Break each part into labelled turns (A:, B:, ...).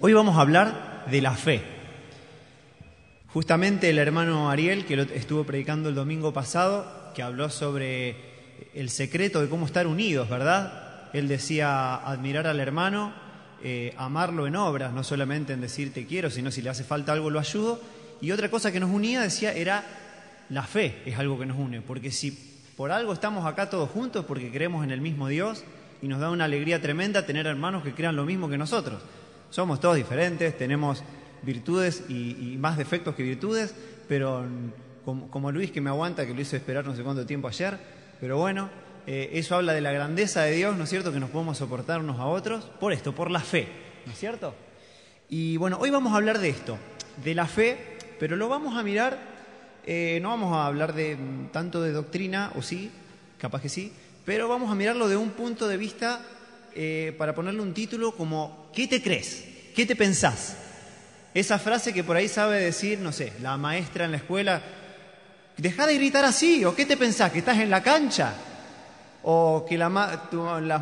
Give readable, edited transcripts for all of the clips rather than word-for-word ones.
A: Hoy vamos a hablar de la fe. Justamente el hermano Ariel, que lo estuvo predicando el domingo pasado, que habló sobre el secreto de cómo estar unidos, ¿verdad? Él decía admirar al hermano, amarlo en obras, no solamente en decir te quiero, sino si le hace falta algo lo ayudo. Y otra cosa que nos unía, decía, era la fe, es algo que nos une, porque si por algo estamos acá todos juntos, porque creemos en el mismo Dios y nos da una alegría tremenda tener hermanos que crean lo mismo que nosotros. Somos todos diferentes, tenemos virtudes y más defectos que virtudes, pero como Luis, que me aguanta, que lo hizo esperar no sé cuánto tiempo ayer, pero bueno, eso habla de la grandeza de Dios, ¿no es cierto?, que nos podemos soportar unos a otros por esto, por la fe, ¿no es cierto? Y bueno, hoy vamos a hablar de esto, de la fe, pero lo vamos a mirar, no vamos a hablar tanto de doctrina, o sí, capaz que sí, pero vamos a mirarlo de un punto de vista, para ponerle un título como ¿qué te crees? ¿Qué te pensás? Esa frase que por ahí sabe decir, no sé, la maestra en la escuela, dejá de gritar así, o ¿qué te pensás? ¿Que estás en la cancha? O que las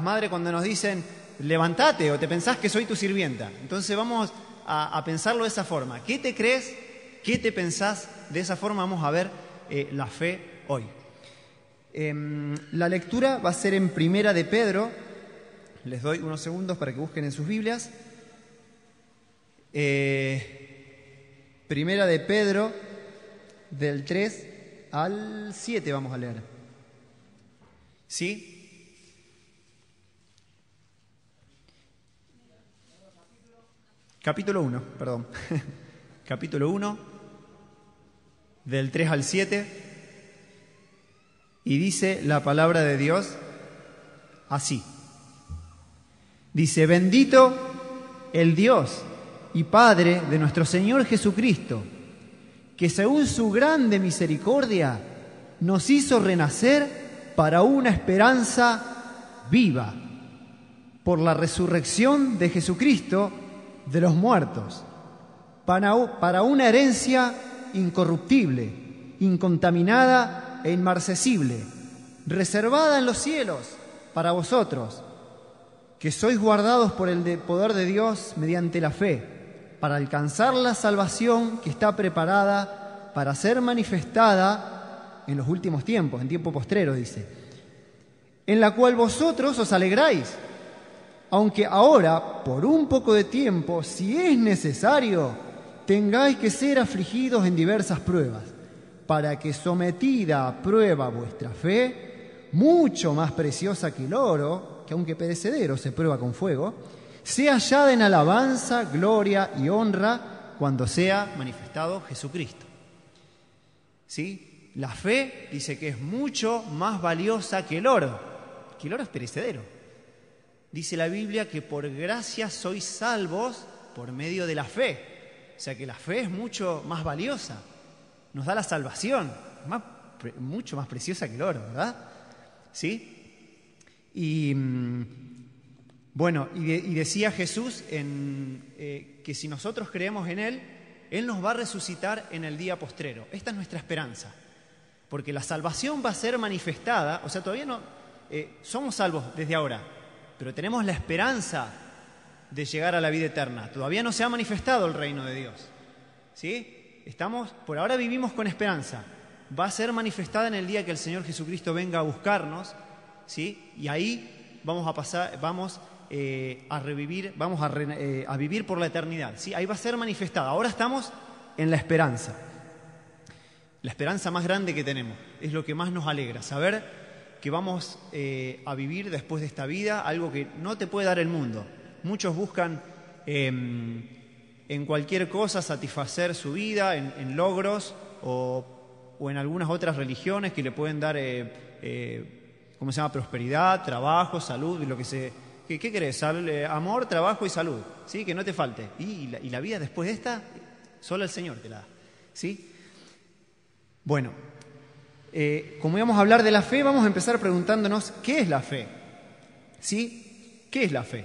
A: madres cuando nos dicen, levantate, o te pensás que soy tu sirvienta. Entonces vamos a pensarlo de esa forma. ¿Qué te crees? ¿Qué te pensás? De esa forma vamos a ver la fe hoy. La lectura va a ser en Primera de Pedro. Les doy unos segundos para que busquen en sus Biblias. Primera de Pedro, del 3 al 7 vamos a leer. ¿Sí? Capítulo 1, perdón. Capítulo 1, del 3 al 7. Y dice la palabra de Dios así. Dice, bendito el Dios y Padre de nuestro Señor Jesucristo, que según su grande misericordia nos hizo renacer para una esperanza viva, por la resurrección de Jesucristo de los muertos, para una herencia incorruptible, incontaminada e inmarcesible, reservada en los cielos para vosotros, que sois guardados por el poder de Dios mediante la fe, para alcanzar la salvación que está preparada para ser manifestada en los últimos tiempos, en tiempo postrero, dice, en la cual vosotros os alegráis, aunque ahora, por un poco de tiempo, si es necesario, tengáis que ser afligidos en diversas pruebas, para que sometida a prueba vuestra fe, mucho más preciosa que el oro, que aunque perecedero se prueba con fuego, sea hallada en alabanza, gloria y honra cuando sea manifestado Jesucristo. ¿Sí? La fe dice que es mucho más valiosa que el oro es perecedero. Dice la Biblia que por gracia sois salvos por medio de la fe. O sea que la fe es mucho más valiosa, nos da la salvación, mucho más preciosa que el oro, ¿verdad? ¿Sí? Y bueno, y decía Jesús que si nosotros creemos en Él, Él nos va a resucitar en el día postrero. Esta es nuestra esperanza, porque la salvación va a ser manifestada, o sea, todavía no somos salvos desde ahora, pero tenemos la esperanza de llegar a la vida eterna. Todavía no se ha manifestado el reino de Dios, ¿sí? Por ahora vivimos con esperanza. Va a ser manifestada en el día que el Señor Jesucristo venga a buscarnos, ¿sí? Y ahí vamos a revivir, a vivir por la eternidad, ¿sí? Ahí va a ser manifestada. Ahora estamos en la esperanza más grande que tenemos. Es lo que más nos alegra, saber que vamos a vivir después de esta vida algo que no te puede dar el mundo. Muchos buscan en cualquier cosa satisfacer su vida, en logros o en algunas otras religiones que le pueden dar ¿cómo se llama? Prosperidad, trabajo, salud, lo que se... ¿Qué querés? Amor, trabajo y salud, ¿sí? Que no te falte. Y la vida después de esta, solo el Señor te la da, ¿sí? Bueno, como íbamos a hablar de la fe, vamos a empezar preguntándonos ¿qué es la fe? ¿Sí? ¿Qué es la fe?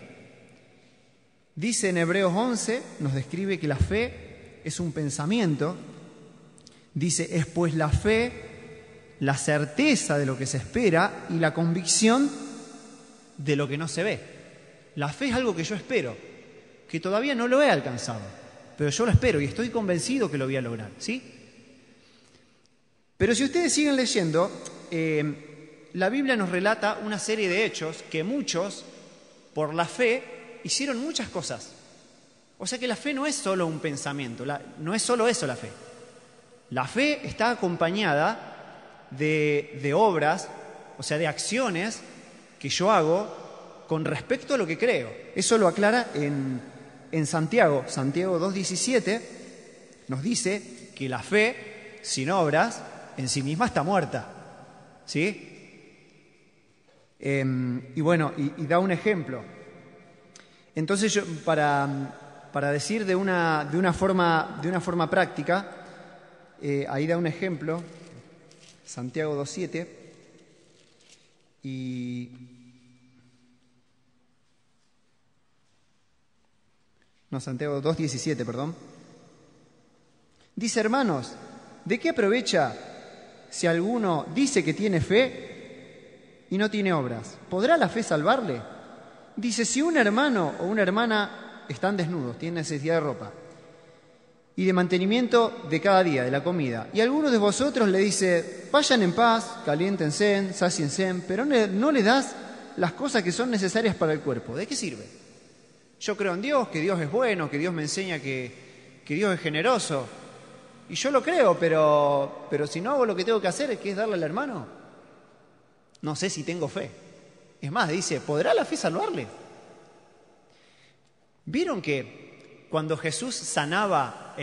A: Dice en Hebreos 11, nos describe que la fe es un pensamiento. Dice, es pues la fe la certeza de lo que se espera y la convicción de lo que no se ve. La fe es algo que yo espero. que todavía no lo he alcanzado, pero yo lo espero y estoy convencido que lo voy a lograr, ¿sí? Pero si ustedes siguen leyendo, la Biblia nos relata una serie de hechos que muchos, por la fe, hicieron muchas cosas. O sea que la fe no es solo un pensamiento, no es solo eso la fe. La fe está acompañada de obras, o sea, de acciones que yo hago con respecto a lo que creo. Eso lo aclara en Santiago. Santiago 2:17 nos dice que la fe sin obras en sí misma está muerta, ¿sí? Y bueno, y da un ejemplo. Entonces yo, para decir de una forma práctica, ahí da un ejemplo, Santiago 2:7, Santiago 2:17, perdón. Dice: hermanos, ¿de qué aprovecha si alguno dice que tiene fe y no tiene obras? ¿Podrá la fe salvarle? Dice: si un hermano o una hermana están desnudos, tienen necesidad de ropa y de mantenimiento de cada día, de la comida, y alguno de vosotros le dice: vayan en paz, caliéntense, sáciense, pero no le das las cosas que son necesarias para el cuerpo, ¿de qué sirve? Yo creo en Dios, que Dios es bueno, que Dios me enseña que Dios es generoso, y yo lo creo, pero si no hago lo que tengo que hacer, que es darle al hermano, no sé si tengo fe. Es más, dice: ¿podrá la fe salvarle? ¿Vieron que cuando Jesús sanaba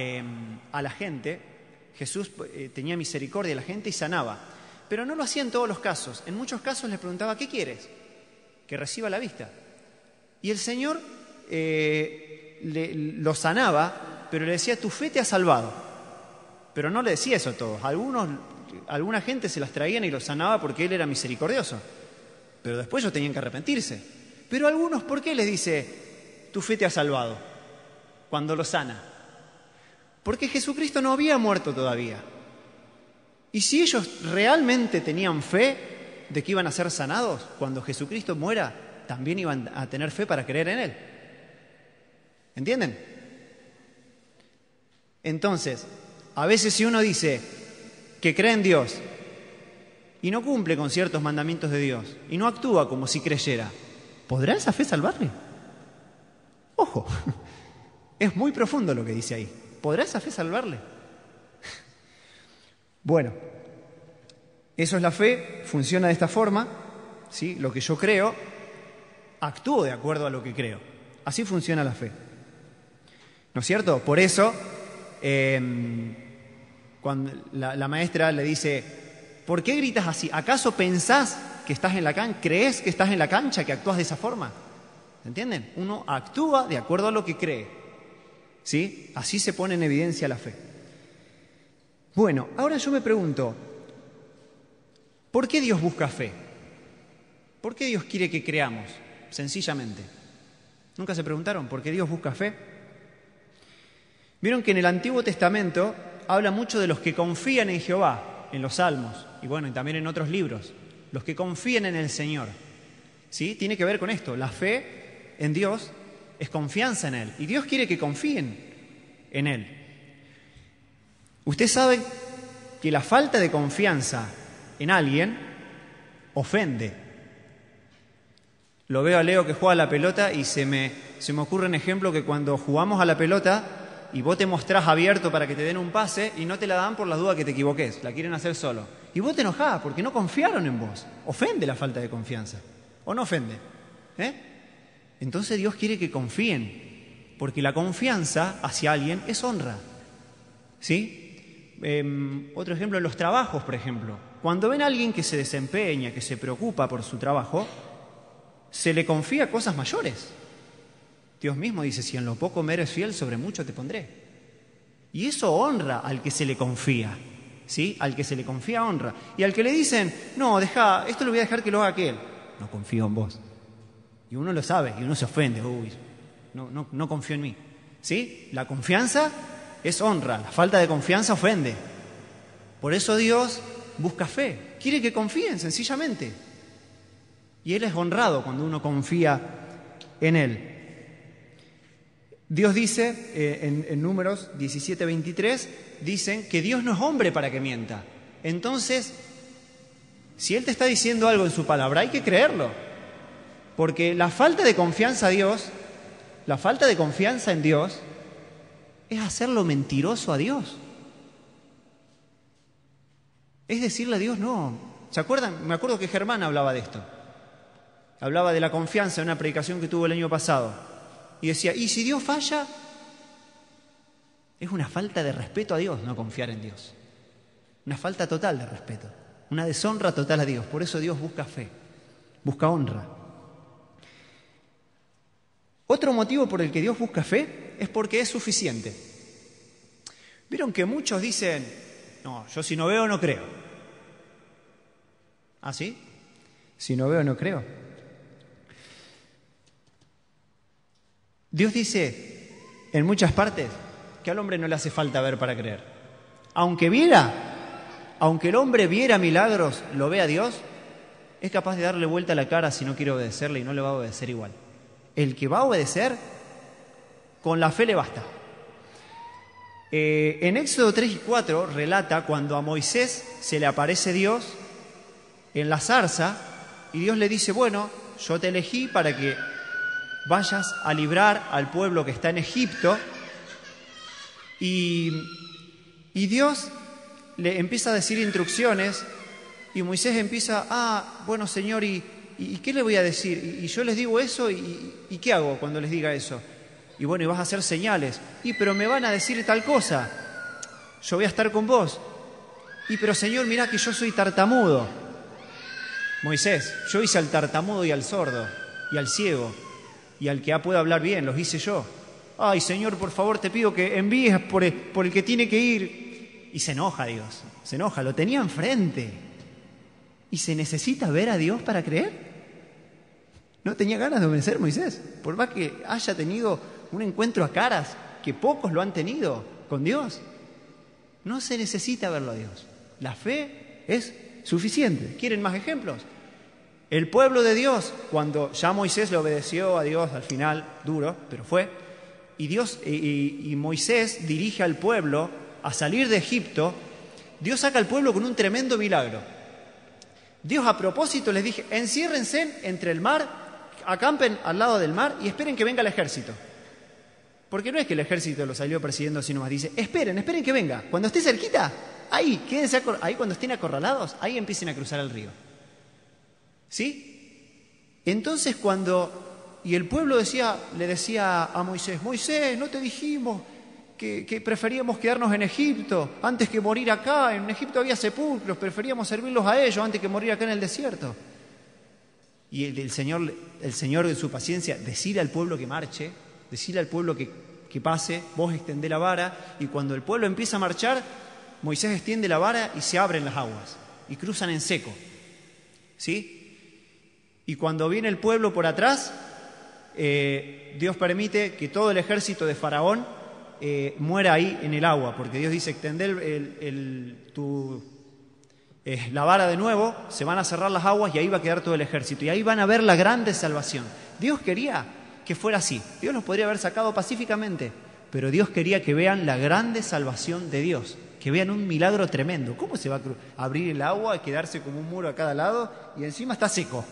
A: a la gente, Jesús tenía misericordia de la gente y sanaba? Pero no lo hacía en todos los casos. En muchos casos les preguntaba: ¿qué quieres? Que reciba la vista. Y el Señor lo sanaba, pero le decía: tu fe te ha salvado. Pero no le decía eso a todos. Alguna gente se las traían y los sanaba porque Él era misericordioso. Pero después ellos tenían que arrepentirse. Pero algunos, ¿por qué les dice: tu fe te ha salvado? Cuando lo sana. Porque Jesucristo no había muerto todavía. Y si ellos realmente tenían fe de que iban a ser sanados, cuando Jesucristo muera, también iban a tener fe para creer en Él. ¿Entienden? Entonces, a veces si uno dice que cree en Dios y no cumple con ciertos mandamientos de Dios y no actúa como si creyera, ¿podrá esa fe salvarle? Ojo, es muy profundo lo que dice ahí. ¿Podrá esa fe salvarle? Bueno, eso es la fe, funciona de esta forma, ¿sí? Lo que yo creo, actúo de acuerdo a lo que creo. Así funciona la fe. ¿No es cierto? Por eso, cuando la maestra le dice: ¿por qué gritas así? ¿Acaso pensás que estás en la cancha? ¿Crees que estás en la cancha, que actúas de esa forma? ¿Entienden? Uno actúa de acuerdo a lo que cree, ¿sí? Así se pone en evidencia la fe. Bueno, ahora yo me pregunto, ¿por qué Dios busca fe? ¿Por qué Dios quiere que creamos? Sencillamente. ¿Nunca se preguntaron por qué Dios busca fe? Vieron que en el Antiguo Testamento habla mucho de los que confían en Jehová, en los Salmos, y bueno, y también en otros libros, los que confían en el Señor. ¿Sí? Tiene que ver con esto. La fe en Dios es confianza en Él, y Dios quiere que confíen en Él. Usted sabe que la falta de confianza en alguien ofende. Lo veo a Leo que juega a la pelota y se me ocurre un ejemplo que cuando jugamos a la pelota y vos te mostrás abierto para que te den un pase y no te la dan por las dudas que te equivoques, la quieren hacer solo. Y vos te enojás porque no confiaron en vos. Ofende la falta de confianza. ¿O no ofende? Entonces Dios quiere que confíen, porque la confianza hacia alguien es honra. ¿Sí? Otro ejemplo, en los trabajos, por ejemplo. Cuando ven a alguien que se desempeña, que se preocupa por su trabajo, se le confía cosas mayores. Dios mismo dice: si en lo poco me eres fiel, sobre mucho te pondré. Y eso honra al que se le confía, ¿sí? Al que se le confía honra. Y al que le dicen: no, deja, esto lo voy a dejar que lo haga aquel. No confío en vos. Y uno lo sabe, y uno se ofende. Uy, no confío en mí. ¿Sí? La confianza es honra, la falta de confianza ofende. Por eso Dios busca fe, quiere que confíen sencillamente. Y Él es honrado cuando uno confía en Él. Dios dice, en Números 17:23, dicen que Dios no es hombre para que mienta. Entonces, si Él te está diciendo algo en su palabra, hay que creerlo. Porque la falta de confianza en Dios, es hacerlo mentiroso a Dios. Es decirle a Dios no. ¿Se acuerdan? Me acuerdo que Germán hablaba de esto. Hablaba de la confianza en una predicación que tuvo el año pasado. Y decía, ¿y si Dios falla? Es una falta de respeto a Dios no confiar en Dios. Una falta total de respeto. Una deshonra total a Dios. Por eso Dios busca fe, busca honra. Otro motivo por el que Dios busca fe es porque es suficiente. Vieron que muchos dicen, no, yo si no veo no creo. ¿Ah, sí? Si no veo no creo. Dios dice en muchas partes que al hombre no le hace falta ver para creer. Aunque el hombre viera milagros, lo vea Dios, es capaz de darle vuelta a la cara si no quiere obedecerle y no le va a obedecer igual. El que va a obedecer, con la fe le basta. En Éxodo 3 y 4 relata cuando a Moisés se le aparece Dios en la zarza y Dios le dice, bueno, yo te elegí para que vayas a librar al pueblo que está en Egipto. Y Dios le empieza a decir instrucciones y Moisés empieza, bueno Señor, ¿y qué le voy a decir? Y yo les digo eso, ¿y qué hago cuando les diga eso? Y bueno, y vas a hacer señales. Pero me van a decir tal cosa. Yo voy a estar con vos. Pero Señor, mirá que yo soy tartamudo. Moisés, yo hice al tartamudo y al sordo y al ciego y al que puede hablar bien, los hice yo. Ay, Señor, por favor, te pido que envíes por el que tiene que ir. Y se enoja Dios, se enoja, lo tenía enfrente. ¿Y se necesita ver a Dios para creer? No tenía ganas de obedecer Moisés, por más que haya tenido un encuentro a caras, que pocos lo han tenido con Dios. No se necesita verlo a Dios. La fe es suficiente. ¿Quieren más ejemplos? El pueblo de Dios, cuando ya Moisés le obedeció a Dios al final, duro, pero fue, y Moisés dirige al pueblo a salir de Egipto, Dios saca al pueblo con un tremendo milagro. Dios a propósito les dije, enciérrense entre el mar, acampen al lado del mar y esperen que venga el ejército. Porque no es que el ejército lo salió persiguiendo así nomás, dice, esperen que venga. Cuando esté cerquita, ahí, quédense ahí cuando estén acorralados, ahí empiecen a cruzar el río. ¿Sí? Entonces y el pueblo le decía a Moisés, Moisés, ¿no te dijimos que preferíamos quedarnos en Egipto antes que morir acá? En Egipto había sepulcros, preferíamos servirlos a ellos antes que morir acá en el desierto. Y el Señor en su paciencia, decirle al pueblo que marche, decirle al pueblo que pase, vos extendé la vara, y cuando el pueblo empieza a marchar, Moisés extiende la vara y se abren las aguas, y cruzan en seco. ¿Sí? Y cuando viene el pueblo por atrás, Dios permite que todo el ejército de Faraón muera ahí en el agua, porque Dios dice, extender la vara de nuevo, se van a cerrar las aguas y ahí va a quedar todo el ejército. Y ahí van a ver la grande salvación. Dios quería que fuera así. Dios los podría haber sacado pacíficamente, pero Dios quería que vean la grande salvación de Dios, que vean un milagro tremendo. ¿Cómo se va a abrir el agua y quedarse como un muro a cada lado y encima está seco?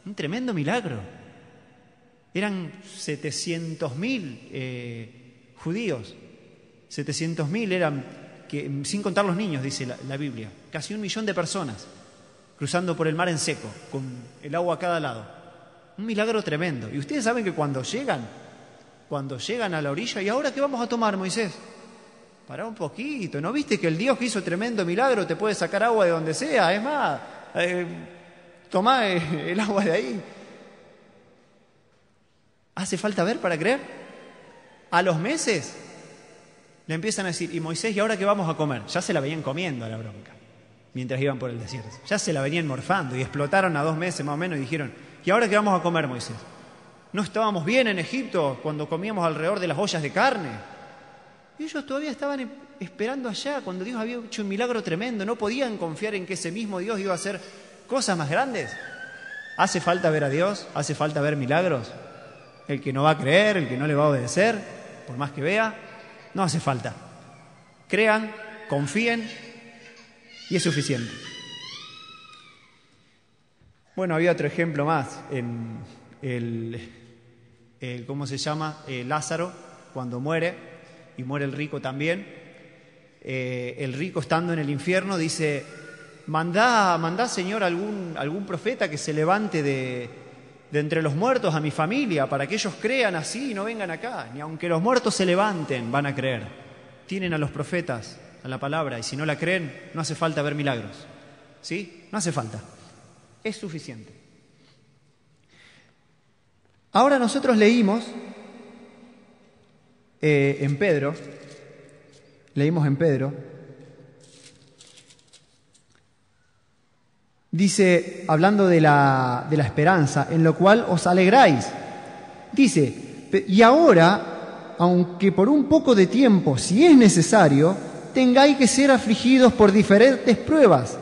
A: Un tremendo milagro. Eran 700.000 judíos. 700.000 eran, sin contar los niños, dice la Biblia. Casi 1 millón de personas cruzando por el mar en seco, con el agua a cada lado. Un milagro tremendo. Y ustedes saben que cuando llegan a la orilla, ¿y ahora qué vamos a tomar, Moisés? Pará un poquito. ¿No viste que el Dios que hizo tremendo milagro te puede sacar agua de donde sea? Es más, tomá el agua de ahí. ¿Hace falta ver para creer? A los meses le empiezan a decir, y Moisés, ¿y ahora qué vamos a comer? Ya se la venían comiendo a la bronca, mientras iban por el desierto. Ya se la venían morfando y explotaron a 2 meses más o menos y dijeron, ¿y ahora qué vamos a comer, Moisés? ¿No estábamos bien en Egipto cuando comíamos alrededor de las ollas de carne? Y ellos todavía estaban esperando allá cuando Dios había hecho un milagro tremendo. No podían confiar en que ese mismo Dios iba a hacer cosas más grandes. ¿Hace falta ver a Dios? ¿Hace falta ver milagros? El que no va a creer, el que no le va a obedecer, por más que vea, no hace falta. Crean, confíen y es suficiente. Bueno, había otro ejemplo más en ¿cómo se llama? Lázaro, cuando muere, y muere el rico también. El rico, estando en el infierno, dice: mandá, Señor, algún profeta que se levante de entre los muertos a mi familia, para que ellos crean así y no vengan acá. Ni aunque los muertos se levanten, van a creer. Tienen a los profetas, a la palabra, y si no la creen, no hace falta ver milagros. ¿Sí? No hace falta. Es suficiente. Ahora nosotros leímos en Pedro, dice, hablando de la esperanza, en lo cual os alegráis. Dice: y ahora, aunque por un poco de tiempo, si es necesario, tengáis que ser afligidos por diferentes pruebas,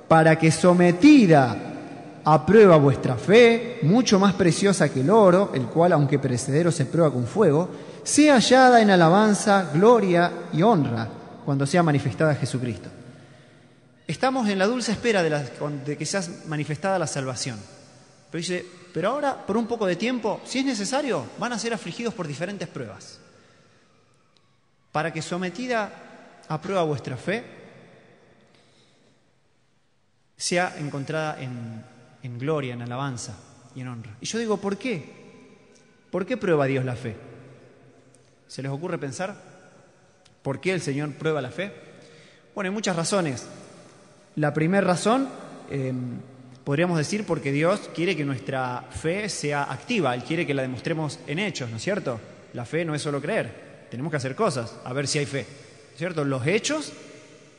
A: para que, sometida a prueba vuestra fe, mucho más preciosa que el oro, el cual, aunque perecedero, se prueba con fuego, sea hallada en alabanza, gloria y honra cuando sea manifestada Jesucristo. Estamos en la dulce espera de que sea manifestada la salvación. Pero dice: pero ahora, por un poco de tiempo, si es necesario, van a ser afligidos por diferentes pruebas, para que, sometida a prueba vuestra fe, sea encontrada en gloria, en alabanza y en honra. Y yo digo: ¿por qué? ¿Por qué prueba Dios la fe? ¿Se les ocurre pensar por qué el Señor prueba la fe? Bueno, hay muchas razones. La primera razón, podríamos decir, porque Dios quiere que nuestra fe sea activa. Él quiere que la demostremos en hechos, ¿no es cierto? La fe no es solo creer, tenemos que hacer cosas, a ver si hay fe, ¿no es cierto? Los hechos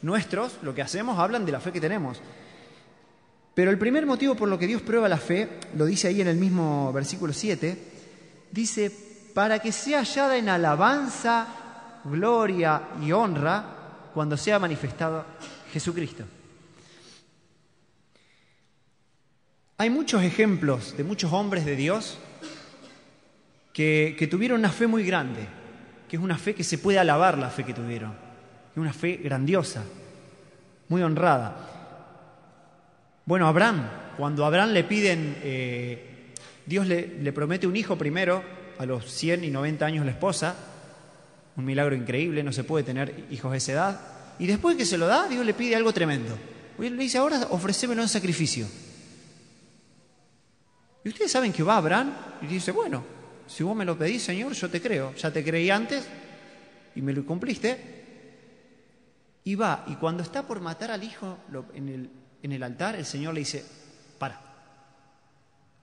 A: nuestros, lo que hacemos, hablan de la fe que tenemos. Pero el primer motivo por lo que Dios prueba la fe, lo dice ahí en el mismo versículo 7, dice: para que sea hallada en alabanza, gloria y honra cuando sea manifestado Jesucristo. Hay muchos ejemplos de muchos hombres de Dios que tuvieron una fe muy grande, que es una fe que se puede alabar, la fe que tuvieron. Es una fe grandiosa, muy honrada. Bueno, Abraham, cuando a Abraham le piden, Dios le promete un hijo primero, a los 100 y 90 años la esposa, un milagro increíble, no se puede tener hijos de esa edad, y después que se lo da, Dios le pide algo tremendo. Y él le dice: ahora ofrécemelo en sacrificio. Y ustedes saben que va Abraham y dice: bueno, si vos me lo pedís, Señor, yo te creo, ya te creí antes y me lo cumpliste. Y va, y cuando está por matar al hijo en el altar, el Señor le dice: para,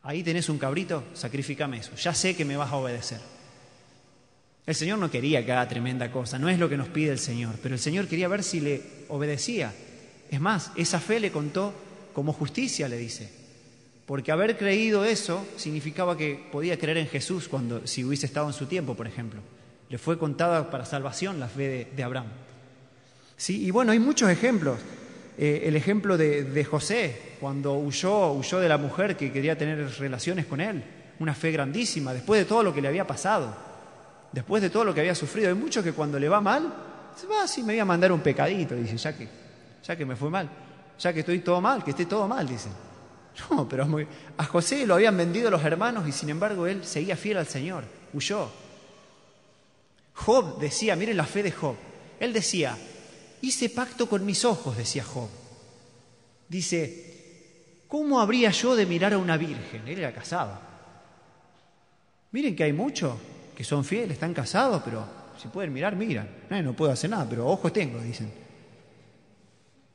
A: ahí tenés un cabrito, sacrificame eso, ya sé que me vas a obedecer. El Señor no quería que haga tremenda cosa, no es lo que nos pide el Señor, pero el Señor quería ver si le obedecía. Es más, esa fe le contó como justicia, le dice, porque haber creído eso significaba que podía creer en Jesús si hubiese estado en su tiempo, por ejemplo. Le fue contada para salvación la fe de Abraham. ¿Sí? Y bueno, hay muchos ejemplos. El ejemplo de José, cuando huyó de la mujer que quería tener relaciones con él, una fe grandísima, después de todo lo que le había pasado, después de todo lo que había sufrido. Hay muchos que cuando le va mal, se va, sí, me voy a mandar un pecadito, dice, ya que me fue mal, ya que estoy todo mal, que esté todo mal, dice. No, pero a José lo habían vendido los hermanos y sin embargo él seguía fiel al Señor, huyó. Job decía, miren la fe de Job, él decía: hice pacto con mis ojos, decía Job. Dice: ¿cómo habría yo de mirar a una virgen? Él era casado. Miren que hay muchos que son fieles, están casados, pero si pueden mirar, miran. No puedo hacer nada, pero ojos tengo, dicen.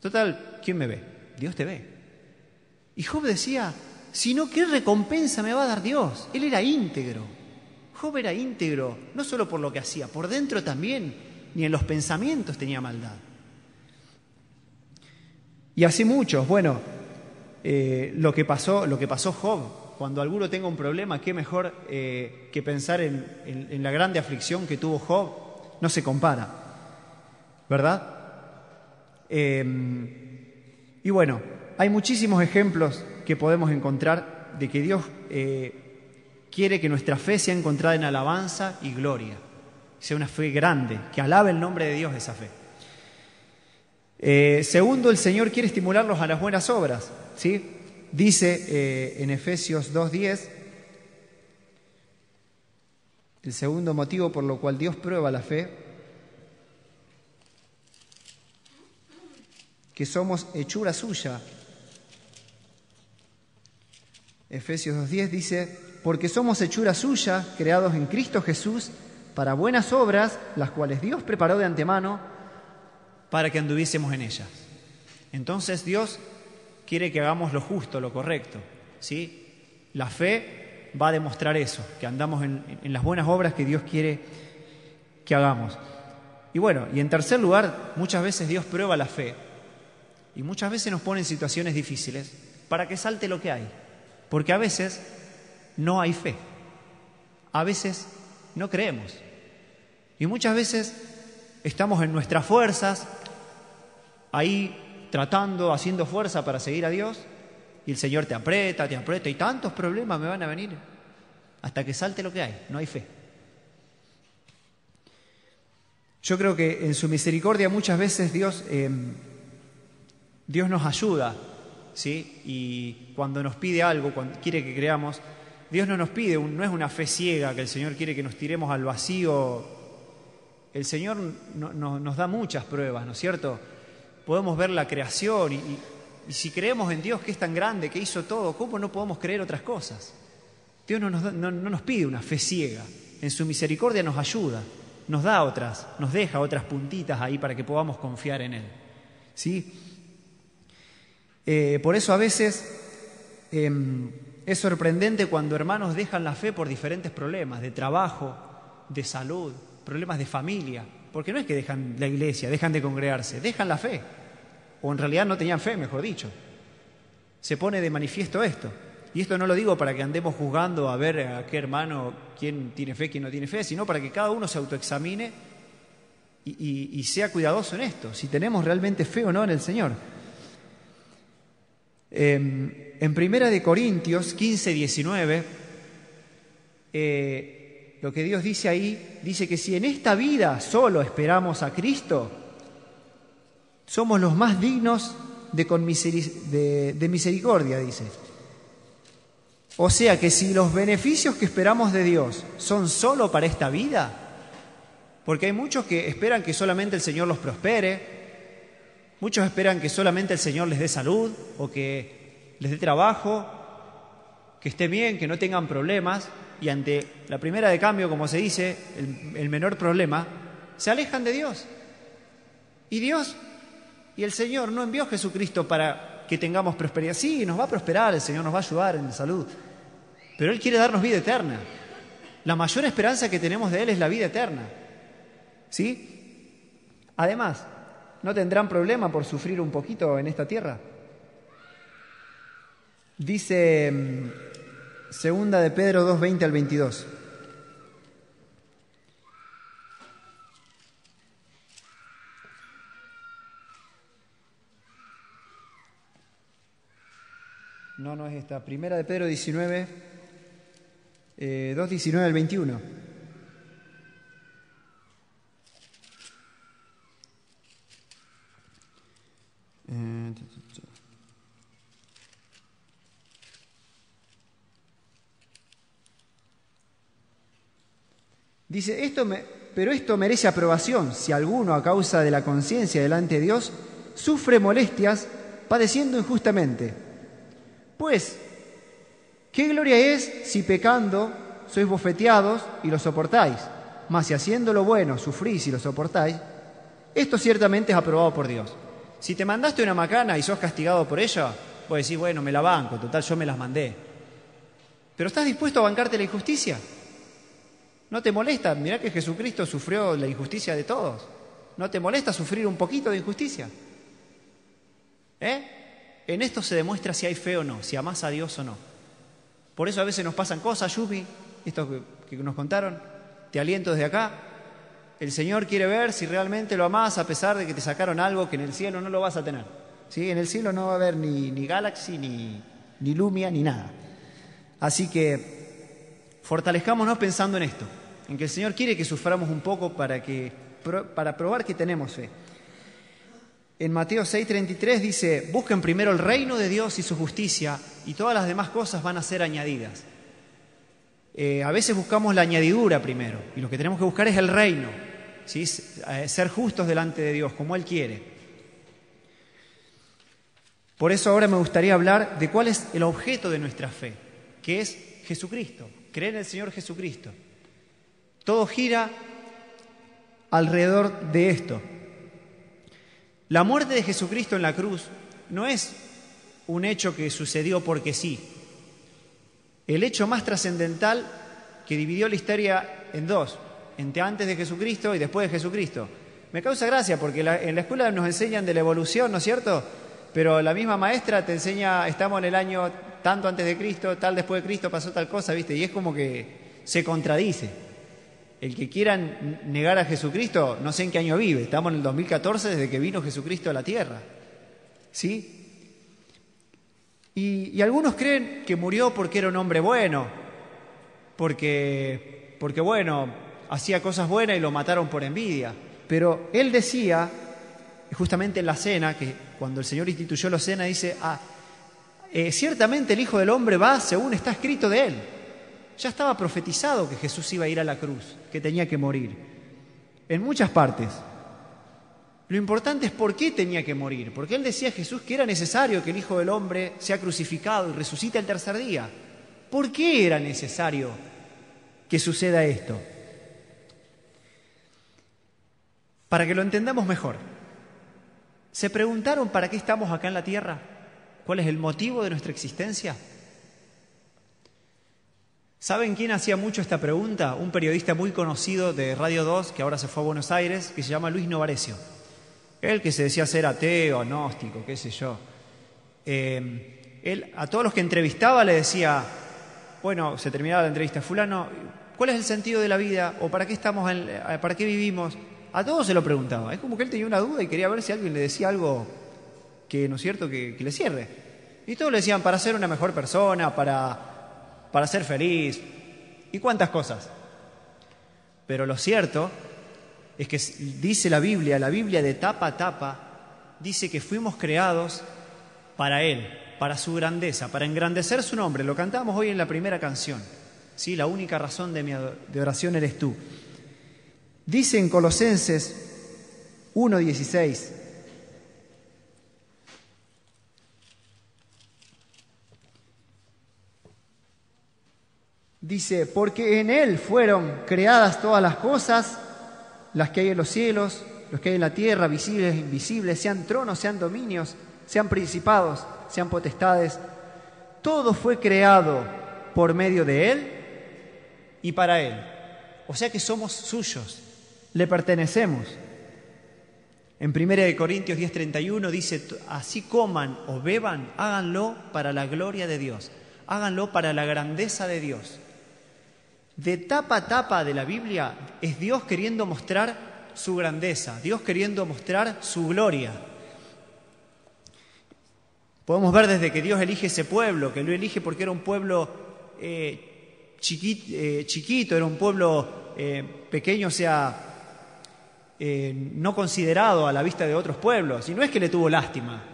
A: Total, ¿quién me ve? Dios te ve. Y Job decía: si no, ¿qué recompensa me va a dar Dios? Él era íntegro. Job era íntegro, no solo por lo que hacía, por dentro también, ni en los pensamientos tenía maldad. Y así muchos, bueno, lo que pasó Job, cuando alguno tenga un problema, qué mejor que pensar en la grande aflicción que tuvo Job, no se compara, ¿verdad? Y bueno, hay muchísimos ejemplos que podemos encontrar de que Dios quiere que nuestra fe sea encontrada en alabanza y gloria. Sea una fe grande, que alabe el nombre de Dios esa fe. Segundo, el Señor quiere estimularlos a las buenas obras, ¿sí? Dice en Efesios 2:10, el segundo motivo por lo cual Dios prueba la fe, que somos hechura suya. Efesios 2:10 dice, porque somos hechura suya, creados en Cristo Jesús, para buenas obras, las cuales Dios preparó de antemano para que anduviésemos en ellas. Entonces Dios quiere que hagamos lo justo, lo correcto, ¿sí? La fe va a demostrar eso, que andamos en las buenas obras que Dios quiere que hagamos. Y bueno, y en tercer lugar, muchas veces Dios prueba la fe y muchas veces nos pone en situaciones difíciles para que salte lo que hay, porque a veces no hay fe, a veces no creemos y muchas veces estamos en nuestras fuerzas ahí tratando, haciendo fuerza para seguir a Dios, y el Señor te aprieta, y tantos problemas me van a venir hasta que salte lo que hay, no hay fe. Yo creo que en su misericordia muchas veces Dios nos ayuda, ¿sí? Y cuando nos pide algo, cuando quiere que creamos, Dios no nos pide, no es una fe ciega que el Señor quiere que nos tiremos al vacío. El Señor nos da muchas pruebas, ¿no es cierto? Podemos ver la creación y si creemos en Dios que es tan grande, que hizo todo, ¿cómo no podemos creer otras cosas? Dios no nos pide una fe ciega. En su misericordia nos ayuda, nos da otras, nos deja otras puntitas ahí para que podamos confiar en Él, ¿sí? Por eso a veces es sorprendente cuando hermanos dejan la fe por diferentes problemas, de trabajo, de salud, problemas de familia, porque no es que dejan la iglesia, dejan de congregarse, dejan la fe, o en realidad no tenían fe, mejor dicho. Se pone de manifiesto esto, y esto no lo digo para que andemos juzgando a ver a qué hermano, quién tiene fe, quién no tiene fe, sino para que cada uno se autoexamine y sea cuidadoso en esto, si tenemos realmente fe o no en el Señor. En 1 Corintios 15:19, lo que Dios dice ahí, dice que si en esta vida solo esperamos a Cristo, somos los más dignos de misericordia, dice. O sea que si los beneficios que esperamos de Dios son solo para esta vida, porque hay muchos que esperan que solamente el Señor los prospere, muchos esperan que solamente el Señor les dé salud o que les dé trabajo, que esté bien, que no tengan problemas, y ante la primera de cambio, como se dice, el menor problema, se alejan de Dios. Y Dios y el Señor no envió a Jesucristo para que tengamos prosperidad. Sí, nos va a prosperar, el Señor nos va a ayudar en la salud, pero Él quiere darnos vida eterna. La mayor esperanza que tenemos de Él es la vida eterna, ¿sí? Además, ¿no tendrán problema por sufrir un poquito en esta tierra? Dice 2 de Pedro 2:20 al 22. No es esta. 1 de Pedro 19, 2:19 al 21. Dice, pero esto merece aprobación si alguno a causa de la conciencia delante de Dios sufre molestias padeciendo injustamente. Pues, ¿qué gloria es si pecando sois bofeteados y lo soportáis? Mas si haciendo lo bueno sufrís y lo soportáis, esto ciertamente es aprobado por Dios. Si te mandaste una macana y sos castigado por ella, vos decís, bueno, me la banco, total, yo me las mandé. ¿Pero estás dispuesto a bancarte la injusticia? ¿No te molesta? Mirá que Jesucristo sufrió la injusticia de todos. ¿No te molesta sufrir un poquito de injusticia? En esto se demuestra si hay fe o no, si amás a Dios o no. Por eso a veces nos pasan cosas, Yupi, esto que nos contaron, te aliento desde acá. El Señor quiere ver si realmente lo amás a pesar de que te sacaron algo que en el cielo no lo vas a tener. ¿Sí? En el cielo no va a haber ni Galaxy, ni Lumia, ni nada. Así que fortalezcámonos pensando en esto, en que el Señor quiere que suframos un poco para probar que tenemos fe. En Mateo 6:33 dice, busquen primero el reino de Dios y su justicia, y todas las demás cosas van a ser añadidas. A veces buscamos la añadidura primero, y lo que tenemos que buscar es el reino, ¿sí? Ser justos delante de Dios, como Él quiere. Por eso ahora me gustaría hablar de cuál es el objeto de nuestra fe, que es Jesucristo, creer en el Señor Jesucristo. Todo gira alrededor de esto. La muerte de Jesucristo en la cruz no es un hecho que sucedió porque sí. El hecho más trascendental que dividió la historia en dos, entre antes de Jesucristo y después de Jesucristo. Me causa gracia porque en la escuela nos enseñan de la evolución, ¿no es cierto? Pero la misma maestra te enseña, estamos en el año tanto antes de Cristo, tal después de Cristo, pasó tal cosa, ¿viste? Y es como que se contradice. El que quiera negar a Jesucristo, no sé en qué año vive. Estamos en el 2014 desde que vino Jesucristo a la tierra. ¿Sí? Y algunos creen que murió porque era un hombre bueno, porque bueno, hacía cosas buenas y lo mataron por envidia. Pero él decía, justamente en la cena, que cuando el Señor instituyó la cena, dice, ciertamente el Hijo del Hombre va según está escrito de él. Ya estaba profetizado que Jesús iba a ir a la cruz, que tenía que morir. En muchas partes. Lo importante es por qué tenía que morir. Porque él decía a Jesús que era necesario que el Hijo del Hombre sea crucificado y resucite el tercer día. ¿Por qué era necesario que suceda esto? Para que lo entendamos mejor. ¿Se preguntaron para qué estamos acá en la tierra? ¿Cuál es el motivo de nuestra existencia? ¿Saben quién hacía mucho esta pregunta? Un periodista muy conocido de Radio 2, que ahora se fue a Buenos Aires, que se llama Luis Novarecio. Él que se decía ser ateo, agnóstico, qué sé yo. Él a todos los que entrevistaba le decía, bueno, se terminaba la entrevista, fulano, ¿cuál es el sentido de la vida? ¿O para qué estamos, para qué vivimos? A todos se lo preguntaba. Es como que él tenía una duda y quería ver si alguien le decía algo que, ¿no es cierto?, que le cierre. Y todos le decían, para ser una mejor persona, para ser feliz, y cuántas cosas. Pero lo cierto es que dice la Biblia de tapa a tapa, dice que fuimos creados para Él, para su grandeza, para engrandecer su nombre. Lo cantamos hoy en la primera canción. ¿Sí? La única razón de oración eres tú. Dice en Colosenses 1:16, dice, porque en Él fueron creadas todas las cosas, las que hay en los cielos, los que hay en la tierra, visibles e invisibles, sean tronos, sean dominios, sean principados, sean potestades. Todo fue creado por medio de Él y para Él. O sea que somos suyos, le pertenecemos. En 1 Corintios 10:31 dice, así coman o beban, háganlo para la gloria de Dios, háganlo para la grandeza de Dios. De tapa a tapa de la Biblia es Dios queriendo mostrar su grandeza, Dios queriendo mostrar su gloria. Podemos ver desde que Dios elige ese pueblo, que lo elige porque era un pueblo chiquito, era un pueblo pequeño, o sea, no considerado a la vista de otros pueblos, y no es que le tuvo lástima.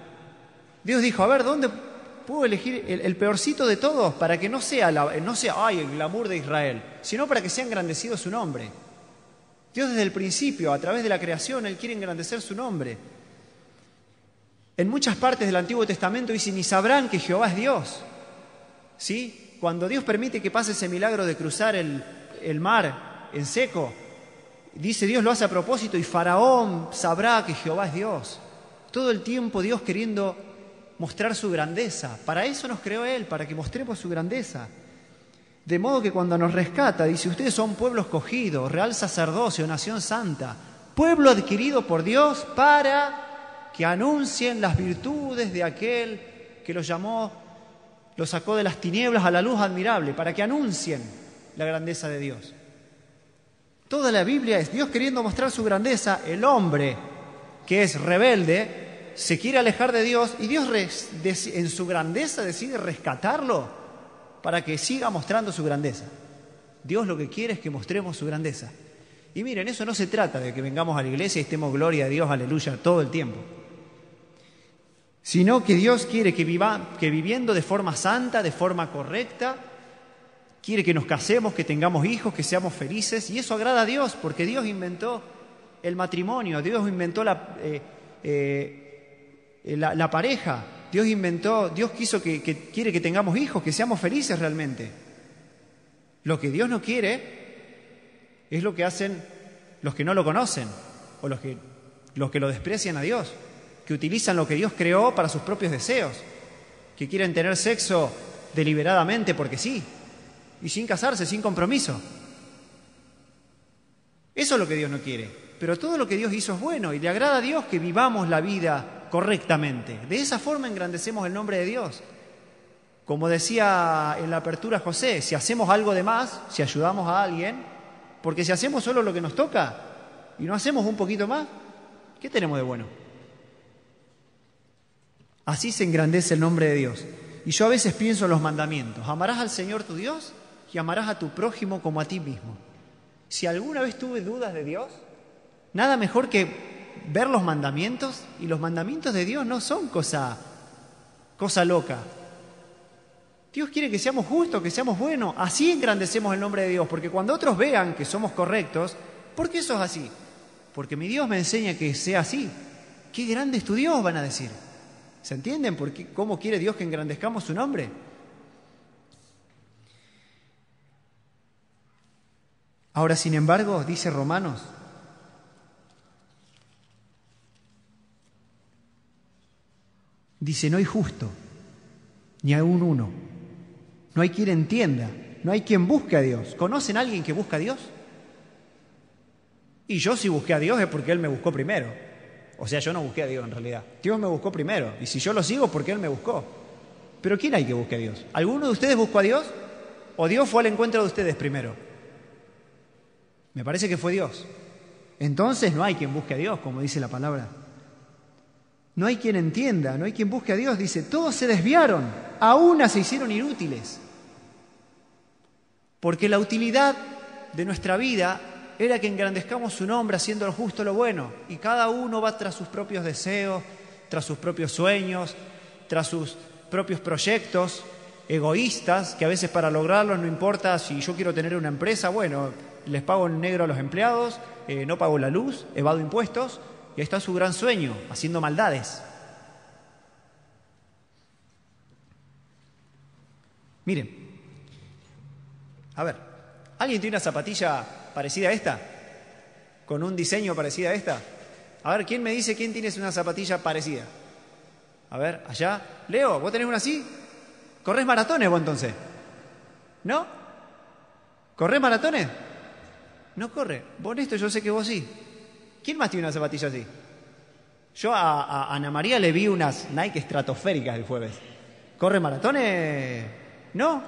A: Dios dijo, a ver, ¿dónde puedo elegir el peorcito de todos para que no sea el glamour de Israel, sino para que sea engrandecido su nombre? Dios desde el principio, a través de la creación, Él quiere engrandecer su nombre. En muchas partes del Antiguo Testamento dicen, y sabrán que Jehová es Dios. ¿Sí? Cuando Dios permite que pase ese milagro de cruzar el mar en seco, dice Dios lo hace a propósito, y Faraón sabrá que Jehová es Dios. Todo el tiempo Dios queriendo mostrar su grandeza. Para eso nos creó Él, para que mostremos su grandeza. De modo que cuando nos rescata, dice, ustedes son pueblo escogido, real sacerdocio, nación santa, pueblo adquirido por Dios para que anuncien las virtudes de aquel que los llamó, los sacó de las tinieblas a la luz admirable, para que anuncien la grandeza de Dios. Toda la Biblia es Dios queriendo mostrar su grandeza. El hombre que es rebelde se quiere alejar de Dios y Dios en su grandeza decide rescatarlo para que siga mostrando su grandeza. Dios lo que quiere es que mostremos su grandeza. Y miren, eso no se trata de que vengamos a la iglesia y estemos gloria a Dios, aleluya, todo el tiempo. Sino que Dios quiere que viviendo de forma santa, de forma correcta, quiere que nos casemos, que tengamos hijos, que seamos felices. Y eso agrada a Dios, porque Dios inventó el matrimonio, Dios inventó la pareja, Dios quiso que quiere que tengamos hijos, que seamos felices realmente. Lo que Dios no quiere es lo que hacen los que no lo conocen o los que lo desprecian a Dios, que utilizan lo que Dios creó para sus propios deseos, que quieren tener sexo deliberadamente porque sí, y sin casarse, sin compromiso. Eso es lo que Dios no quiere. Pero todo lo que Dios hizo es bueno y le agrada a Dios que vivamos la vida correctamente. De esa forma engrandecemos el nombre de Dios. Como decía en la apertura José, si hacemos algo de más, si ayudamos a alguien, porque si hacemos solo lo que nos toca y no hacemos un poquito más, ¿qué tenemos de bueno? Así se engrandece el nombre de Dios. Y yo a veces pienso en los mandamientos. Amarás al Señor tu Dios y amarás a tu prójimo como a ti mismo. Si alguna vez tuve dudas de Dios, nada mejor que ver los mandamientos, y los mandamientos de Dios no son cosa loca. Dios quiere que seamos justos, que seamos buenos. Así engrandecemos el nombre de Dios, porque cuando otros vean que somos correctos, ¿por qué sos así? Porque mi Dios me enseña que sea así. ¡Qué grande es tu Dios!, van a decir. ¿Se entienden cómo quiere Dios que engrandezcamos su nombre? Ahora, sin embargo, dice Romanos, dice, no hay justo, ni aún uno. No hay quien entienda, no hay quien busque a Dios. ¿Conocen a alguien que busca a Dios? Y yo si busqué a Dios es porque Él me buscó primero. O sea, yo no busqué a Dios en realidad. Dios me buscó primero. Y si yo lo sigo es porque Él me buscó. Pero ¿quién hay que busque a Dios? ¿Alguno de ustedes buscó a Dios? ¿O Dios fue al encuentro de ustedes primero? Me parece que fue Dios. Entonces no hay quien busque a Dios, como dice la palabra. No hay quien entienda, no hay quien busque a Dios. Dice, todos se desviaron, a una se hicieron inútiles. Porque la utilidad de nuestra vida era que engrandezcamos su nombre haciendo lo justo, lo bueno. Y cada uno va tras sus propios deseos, tras sus propios sueños, tras sus propios proyectos egoístas, que a veces para lograrlos no importa si yo quiero tener una empresa, bueno, les pago en negro a los empleados, no pago la luz, evado impuestos, y ahí está su gran sueño, haciendo maldades. Miren, a ver, ¿alguien tiene una zapatilla parecida a esta? ¿Con un diseño parecido a esta? A ver, ¿quién me dice quién tiene una zapatilla parecida? A ver, allá. Leo, ¿vos tenés una así? ¿Corres maratones vos entonces? ¿No? ¿Corres maratones? No corre. Vos esto yo sé que vos sí. ¿Quién más tiene una zapatilla así? Yo a Ana María le vi unas Nike estratosféricas el jueves. ¿Corre maratones? ¿No?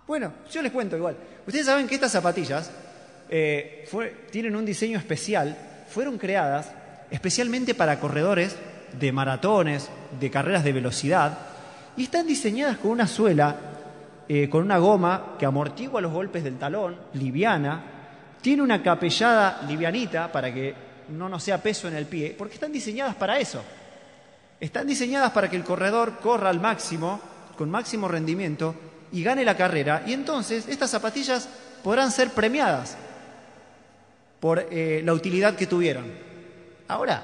A: Bueno, yo les cuento igual. Ustedes saben que estas zapatillas tienen un diseño especial, fueron creadas especialmente para corredores de maratones, de carreras de velocidad, y están diseñadas con una suela, con una goma que amortigua los golpes del talón, liviana, tiene una capellada livianita para que no nos sea peso en el pie, porque están diseñadas para eso. Están diseñadas para que el corredor corra al máximo, con máximo rendimiento, y gane la carrera, y entonces estas zapatillas podrán ser premiadas por la utilidad que tuvieron. Ahora,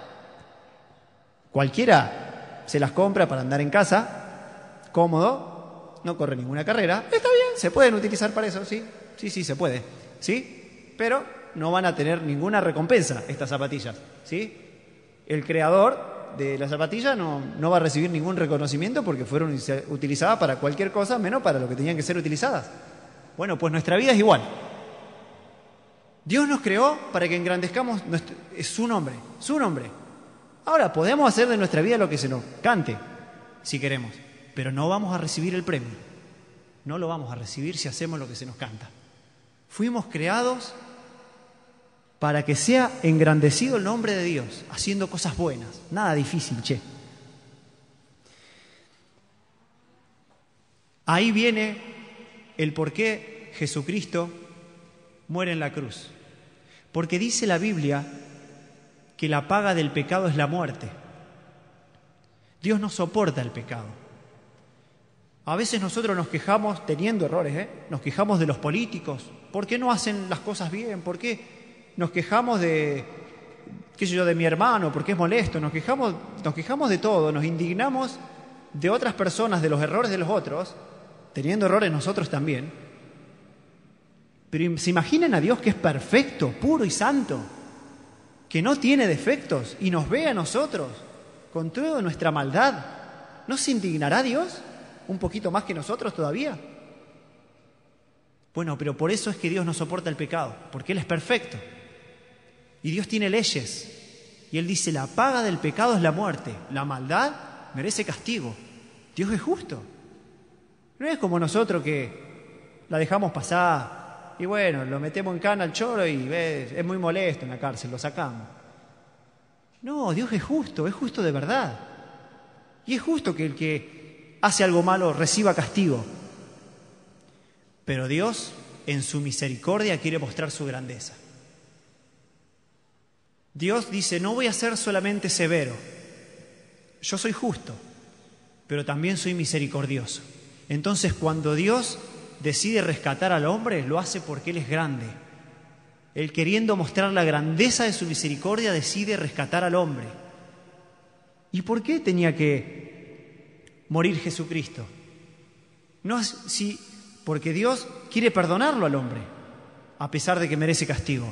A: cualquiera se las compra para andar en casa, cómodo, no corre ninguna carrera, está bien, se pueden utilizar para eso, sí, se puede, ¿sí? Pero no van a tener ninguna recompensa estas zapatillas, ¿sí? El creador de la zapatilla no va a recibir ningún reconocimiento porque fueron utilizadas para cualquier cosa menos para lo que tenían que ser utilizadas. Bueno, pues nuestra vida es igual. Dios nos creó para que engrandezcamos su nombre. Ahora, podemos hacer de nuestra vida lo que se nos cante, si queremos, pero no vamos a recibir el premio. No lo vamos a recibir si hacemos lo que se nos canta. Fuimos creados para que sea engrandecido el nombre de Dios, haciendo cosas buenas. Nada difícil, che. Ahí viene el por qué Jesucristo muere en la cruz? Porque dice la Biblia que la paga del pecado es la muerte. Dios no soporta el pecado. A veces nosotros nos quejamos, teniendo errores, nos quejamos de los políticos. ¿Por qué no hacen las cosas bien? ¿Por qué nos quejamos de mi hermano? ¿Por qué es molesto? Nos quejamos de todo, nos indignamos de otras personas, de los errores de los otros, teniendo errores nosotros también. Pero ¿se imaginan a Dios que es perfecto, puro y santo, que no tiene defectos y nos ve a nosotros con toda nuestra maldad? ¿No se indignará Dios un poquito más que nosotros todavía? Bueno, pero por eso es que Dios no soporta el pecado, porque Él es perfecto. Y Dios tiene leyes. Y Él dice, la paga del pecado es la muerte. La maldad merece castigo. Dios es justo. No es como nosotros que la dejamos pasar y bueno, lo metemos en cana al choro y es muy molesto en la cárcel, lo sacamos. No, Dios es justo de verdad. Y es justo que el que hace algo malo reciba castigo. Pero Dios, en su misericordia, quiere mostrar su grandeza. Dios dice, no voy a ser solamente severo. Yo soy justo, pero también soy misericordioso. Entonces, cuando Dios decide rescatar al hombre, lo hace porque Él es grande. Él, queriendo mostrar la grandeza de su misericordia, decide rescatar al hombre. ¿Y por qué tenía que morir Jesucristo? Porque Dios quiere perdonarlo al hombre, a pesar de que merece castigo.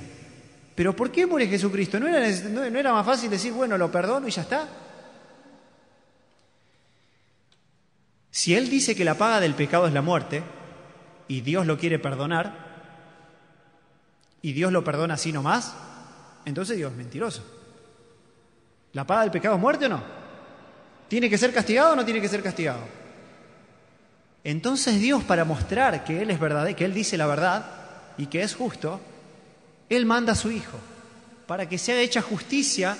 A: ¿Pero por qué muere Jesucristo? ¿No era más fácil decir, bueno, lo perdono y ya está? Si Él dice que la paga del pecado es la muerte, y Dios lo quiere perdonar, y Dios lo perdona así nomás, entonces Dios es mentiroso. ¿La paga del pecado es muerte o no? ¿Tiene que ser castigado o no tiene que ser castigado? Entonces Dios, para mostrar que Él es verdadero, que Él dice la verdad y que es justo, Él manda a su Hijo para que sea hecha justicia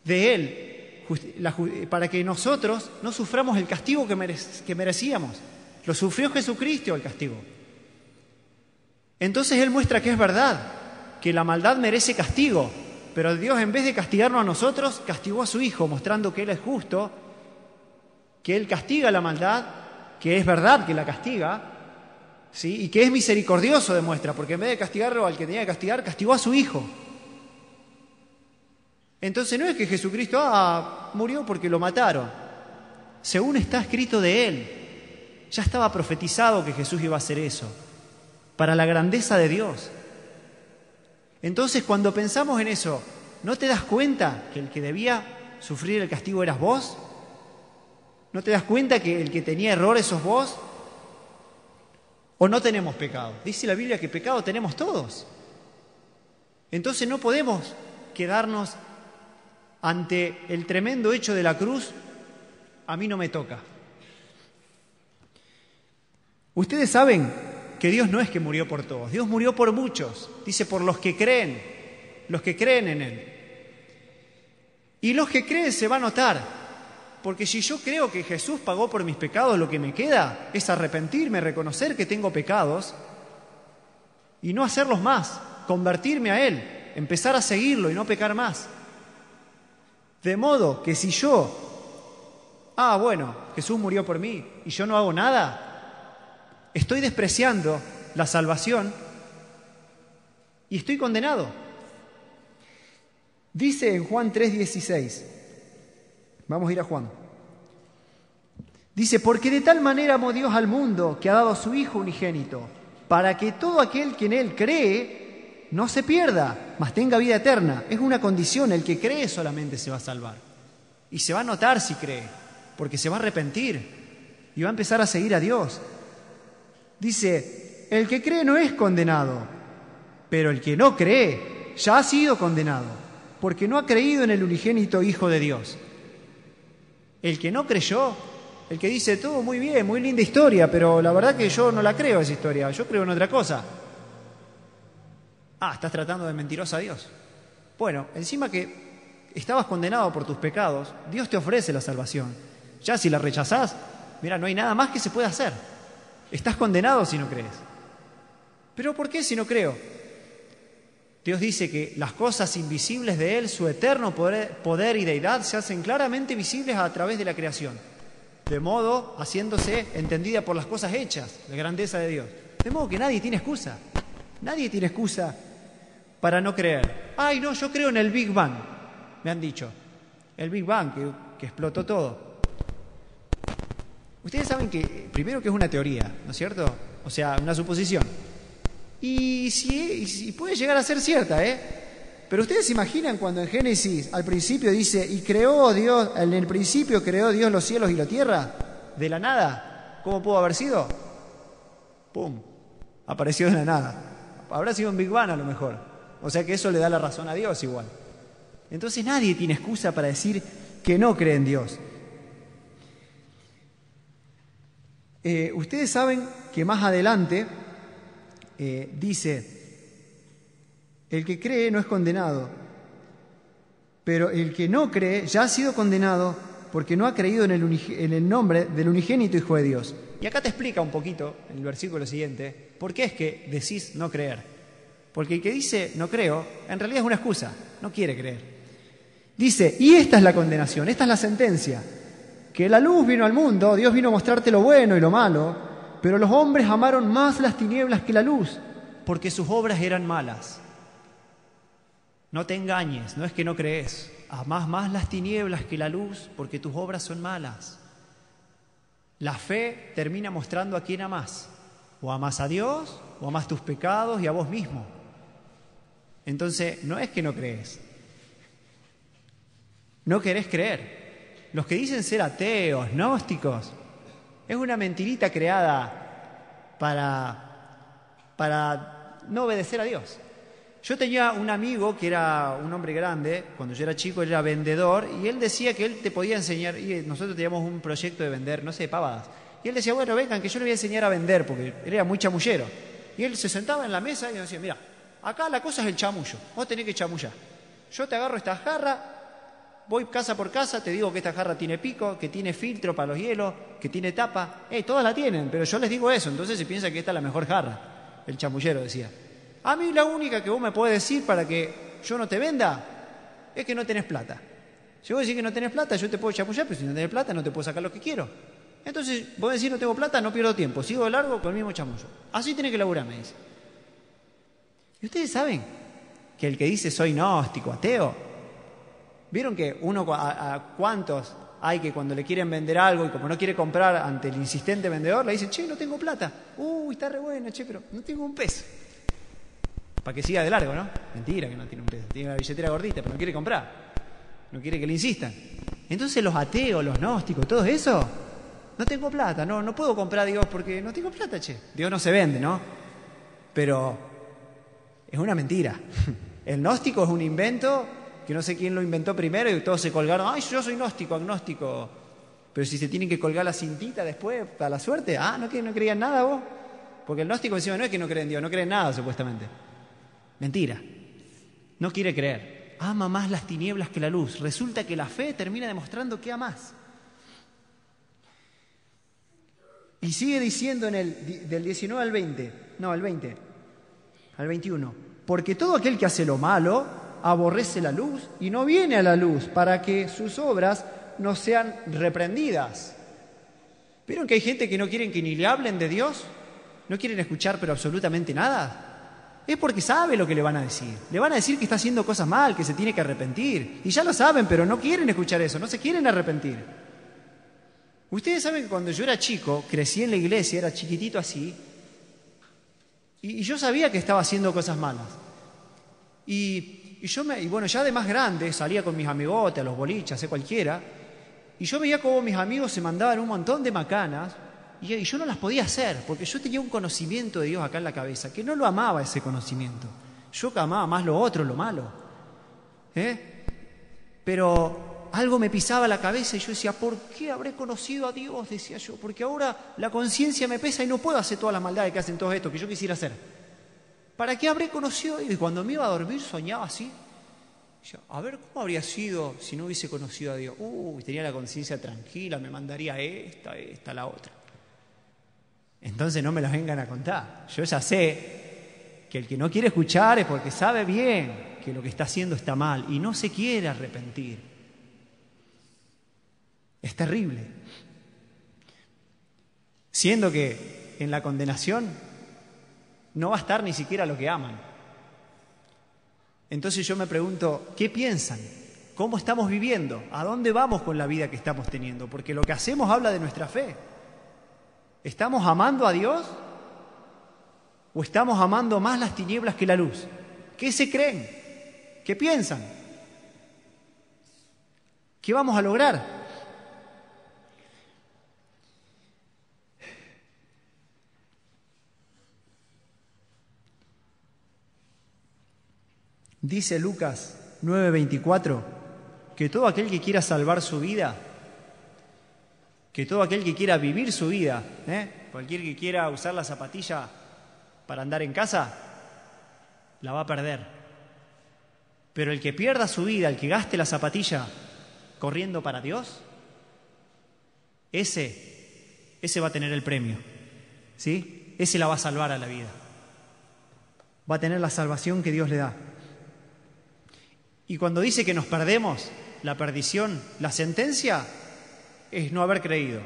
A: de Él, para que nosotros no suframos el castigo que merecíamos. Lo sufrió Jesucristo el castigo. Entonces Él muestra que es verdad, que la maldad merece castigo, pero Dios, en vez de castigarnos a nosotros, castigó a su Hijo, mostrando que Él es justo, que Él castiga la maldad, que es verdad que la castiga, ¿sí? Y que es misericordioso, demuestra, porque en vez de castigarlo al que tenía que castigar, castigó a su Hijo. Entonces no es que Jesucristo murió porque lo mataron. Según está escrito de Él, ya estaba profetizado que Jesús iba a hacer eso, para la grandeza de Dios. Entonces, cuando pensamos en eso, ¿no te das cuenta que el que debía sufrir el castigo eras vos? ¿No te das cuenta que el que tenía errores sos vos? ¿O no tenemos pecado? Dice la Biblia que pecado tenemos todos. Entonces no podemos quedarnos ante el tremendo hecho de la cruz, a mí no me toca. Ustedes saben que Dios no es que murió por todos, Dios murió por muchos, dice por los que creen en Él. Y los que creen se va a notar, porque si yo creo que Jesús pagó por mis pecados, lo que me queda es arrepentirme, reconocer que tengo pecados y no hacerlos más, convertirme a Él, empezar a seguirlo y no pecar más. De modo que si yo, Jesús murió por mí y yo no hago nada, estoy despreciando la salvación y estoy condenado. Dice en Juan 3:16, vamos a ir a Juan. Dice, porque de tal manera amó Dios al mundo que ha dado a su Hijo unigénito, para que todo aquel que en Él cree no se pierda, mas tenga vida eterna. Es una condición, el que cree solamente se va a salvar. Y se va a notar si cree, porque se va a arrepentir y va a empezar a seguir a Dios. Dice, el que cree no es condenado, pero el que no cree ya ha sido condenado, porque no ha creído en el unigénito Hijo de Dios. El que no creyó, el que dice, todo muy bien, muy linda historia, pero la verdad que yo no la creo esa historia, yo creo en otra cosa. Estás tratando de mentiroso a Dios. Bueno, encima que estabas condenado por tus pecados, Dios te ofrece la salvación. Ya si la rechazás, mira, no hay nada más que se pueda hacer. Estás condenado si no crees. ¿Pero por qué si no creo? Dios dice que las cosas invisibles de Él, su eterno poder y deidad, se hacen claramente visibles a través de la creación, de modo haciéndose entendida por las cosas hechas, la grandeza de Dios. De modo que nadie tiene excusa. Nadie tiene excusa para no creer. Ay, no, yo creo en el Big Bang, me han dicho. El Big Bang, que explotó todo. Ustedes saben que, primero, que es una teoría, ¿no es cierto? O sea, una suposición. Y si puede llegar a ser cierta, ¿eh? Pero ustedes se imaginan cuando en Génesis al principio dice, y creó Dios, en el principio creó Dios los cielos y la tierra, de la nada. ¿Cómo pudo haber sido? ¡Pum! Apareció de la nada. Habrá sido un Big Bang a lo mejor. O sea que eso le da la razón a Dios igual. Entonces nadie tiene excusa para decir que no cree en Dios. Ustedes saben que más adelante dice, el que cree no es condenado, pero el que no cree ya ha sido condenado porque no ha creído en el nombre del unigénito Hijo de Dios. Y acá te explica un poquito, en el versículo siguiente, por qué es que decís no creer. Porque el que dice no creo, en realidad es una excusa, no quiere creer. Dice, y esta es la condenación, esta es la sentencia, que la luz vino al mundo, Dios vino a mostrarte lo bueno y lo malo, pero los hombres amaron más las tinieblas que la luz, porque sus obras eran malas. No te engañes, no es que no crees, amás más las tinieblas que la luz, porque tus obras son malas. La fe termina mostrando a quién amás, o amás a Dios, o amás tus pecados y a vos mismo. Entonces, no es que no crees, no querés creer. Los que dicen ser ateos, gnósticos, es una mentirita creada para no obedecer a Dios. Yo tenía un amigo que era un hombre grande, cuando yo era chico él era vendedor, y él decía que él te podía enseñar, y nosotros teníamos un proyecto de vender, no sé, pavadas. Y él decía, bueno, vengan, que yo le voy a enseñar a vender, porque él era muy chamullero. Y él se sentaba en la mesa y nos decía, mira, acá la cosa es el chamullo, vos tenés que chamullar. Yo te agarro esta jarra, voy casa por casa, te digo que esta jarra tiene pico, que tiene filtro para los hielos, que tiene tapa. Todas la tienen, pero yo les digo eso, entonces se piensa que esta es la mejor jarra. El chamullero decía. A mí la única que vos me podés decir para que yo no te venda es que no tenés plata. Si vos decís que no tenés plata, yo te puedo chamullar, pero si no tenés plata no te puedo sacar lo que quiero. Entonces, vos decís no tengo plata, no pierdo tiempo, sigo de largo con el mismo chamullo. Así tenés que laburar, me dice. ¿Y ustedes saben que el que dice soy gnóstico, ateo, vieron que a cuántos hay que cuando le quieren vender algo y como no quiere comprar ante el insistente vendedor, le dicen, che, no tengo plata. Está re buena, che, pero no tengo un peso. Para que siga de largo, ¿no? Mentira que no tiene un peso. Tiene una billetera gordita, pero no quiere comprar. No quiere que le insistan. Entonces los ateos, los gnósticos, todo eso, no tengo plata, no puedo comprar a Dios porque no tengo plata, che. Dios no se vende, ¿no? Pero es una mentira. El gnóstico es un invento que no sé quién lo inventó primero y todos se colgaron. Ay, yo soy gnóstico, agnóstico. Pero si se tienen que colgar la cintita después para la suerte, no creían nada vos. Porque el gnóstico encima no es que no cree en Dios, no cree en nada supuestamente. Mentira. No quiere creer. Ama más las tinieblas que la luz. Resulta que la fe termina demostrando que amás. Y sigue diciendo del 19 al 20. No, al 20. Al 21. Porque todo aquel que hace lo malo aborrece la luz y no viene a la luz para que sus obras no sean reprendidas. ¿Vieron que hay gente que no quieren que ni le hablen de Dios? ¿No quieren escuchar pero absolutamente nada? Es porque sabe lo que le van a decir. Le van a decir que está haciendo cosas mal, que se tiene que arrepentir. Y ya lo saben, pero no quieren escuchar eso, no se quieren arrepentir. Ustedes saben que cuando yo era chico, crecí en la iglesia, era chiquitito así, y yo sabía que estaba haciendo cosas malas. Y bueno, ya de más grande, salía con mis amigotes, a los boliches, cualquiera, y yo veía cómo mis amigos se mandaban un montón de macanas, y yo no las podía hacer, porque yo tenía un conocimiento de Dios acá en la cabeza, que no lo amaba ese conocimiento. Yo que amaba más lo otro, lo malo. Pero algo me pisaba la cabeza y yo decía, ¿por qué habré conocido a Dios? Decía yo, porque ahora la conciencia me pesa y no puedo hacer todas las maldades que hacen todos estos, que yo quisiera hacer. ¿Para qué habré conocido a Dios? Y cuando me iba a dormir soñaba así. Yo, a ver, ¿cómo habría sido si no hubiese conocido a Dios? Tenía la conciencia tranquila, me mandaría esta, la otra. Entonces no me las vengan a contar. Yo ya sé que el que no quiere escuchar es porque sabe bien que lo que está haciendo está mal y no se quiere arrepentir. Es terrible. Siendo que en la condenación no va a estar ni siquiera lo que aman. Entonces yo me pregunto, ¿qué piensan? ¿Cómo estamos viviendo? ¿A dónde vamos con la vida que estamos teniendo? Porque lo que hacemos habla de nuestra fe. ¿Estamos amando a Dios? ¿O estamos amando más las tinieblas que la luz? ¿Qué se creen? ¿Qué piensan? ¿Qué vamos a lograr? Dice Lucas 9:24 que todo aquel que quiera salvar su vida, que todo aquel que quiera vivir su vida, cualquier que quiera usar la zapatilla para andar en casa, la va a perder. Pero el que pierda su vida, el que gaste la zapatilla corriendo para Dios, ese va a tener el premio, ¿sí? Ese la va a salvar a la vida. Va a tener la salvación que Dios le da. Y cuando dice que nos perdemos, la perdición, la sentencia es no haber creído.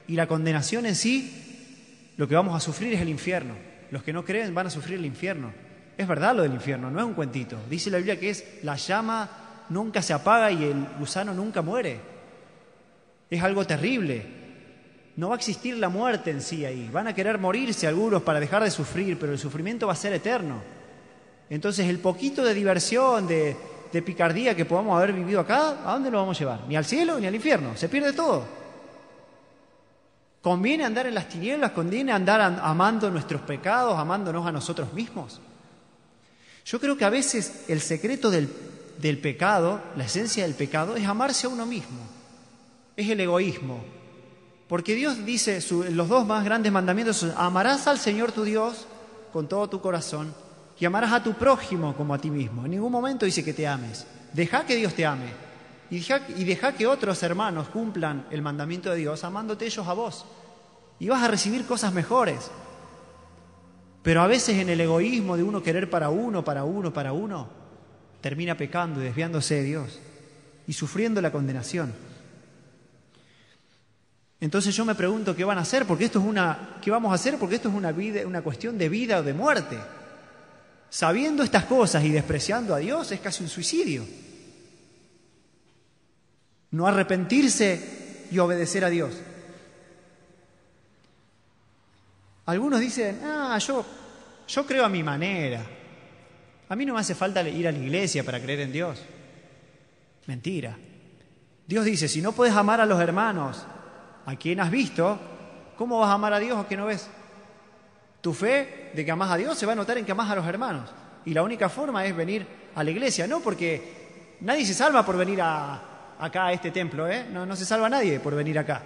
A: Y la condenación en sí, lo que vamos a sufrir es el infierno. Los que no creen van a sufrir el infierno. Es verdad lo del infierno, no es un cuentito. Dice la Biblia que es la llama nunca se apaga y el gusano nunca muere. Es algo terrible. No va a existir la muerte en sí ahí. Van a querer morirse algunos para dejar de sufrir, pero el sufrimiento va a ser eterno. Entonces el poquito de diversión, de picardía que podamos haber vivido acá, ¿a dónde lo vamos a llevar? Ni al cielo ni al infierno, se pierde todo. ¿Conviene andar en las tinieblas? ¿Conviene andar amando nuestros pecados, amándonos a nosotros mismos? Yo creo que a veces el secreto del pecado, la esencia del pecado, es amarse a uno mismo, es el egoísmo. Porque Dios dice, los dos más grandes mandamientos son: amarás al Señor tu Dios con todo tu corazón y amarás a tu prójimo como a ti mismo. En ningún momento dice que te ames. Deja que Dios te ame y deja que otros hermanos cumplan el mandamiento de Dios amándote ellos a vos. Y vas a recibir cosas mejores. Pero a veces en el egoísmo de uno querer para uno, termina pecando y desviándose de Dios y sufriendo la condenación. Entonces yo me pregunto qué van a hacer, porque ¿qué vamos a hacer? Porque esto es una cuestión de vida o de muerte. Sabiendo estas cosas y despreciando a Dios es casi un suicidio. No arrepentirse y obedecer a Dios. Algunos dicen, yo creo a mi manera. A mí no me hace falta ir a la iglesia para creer en Dios. Mentira. Dios dice, si no puedes amar a los hermanos a quien has visto, ¿cómo vas a amar a Dios a quien no ves? Tu fe de que amás a Dios se va a notar en que amás a los hermanos. Y la única forma es venir a la iglesia, no porque nadie se salva por venir acá a este templo, no se salva nadie por venir acá.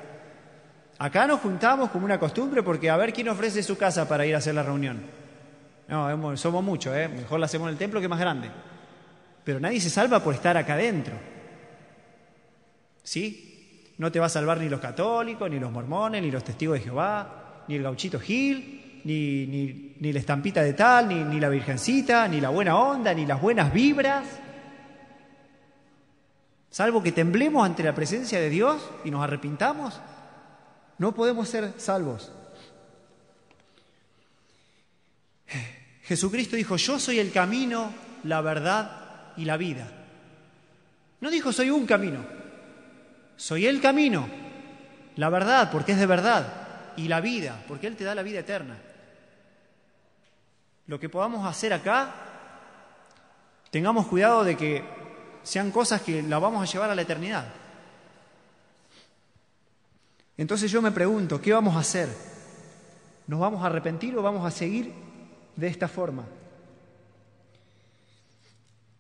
A: Acá nos juntamos como una costumbre porque a ver quién ofrece su casa para ir a hacer la reunión. No, somos muchos, mejor la hacemos en el templo que es más grande. Pero nadie se salva por estar acá adentro. ¿Sí? No te va a salvar ni los católicos, ni los mormones, ni los testigos de Jehová, ni el gauchito Gil, ni la estampita de tal, ni la virgencita, ni la buena onda, ni las buenas vibras. Salvo que temblemos ante la presencia de Dios y nos arrepintamos, no podemos ser salvos. Jesucristo dijo, yo soy el camino, la verdad y la vida. No dijo soy un camino, soy el camino, la verdad porque es de verdad y la vida porque Él te da la vida eterna. Lo que podamos hacer acá, tengamos cuidado de que sean cosas que las vamos a llevar a la eternidad. Entonces yo me pregunto, ¿qué vamos a hacer? ¿Nos vamos a arrepentir o vamos a seguir de esta forma?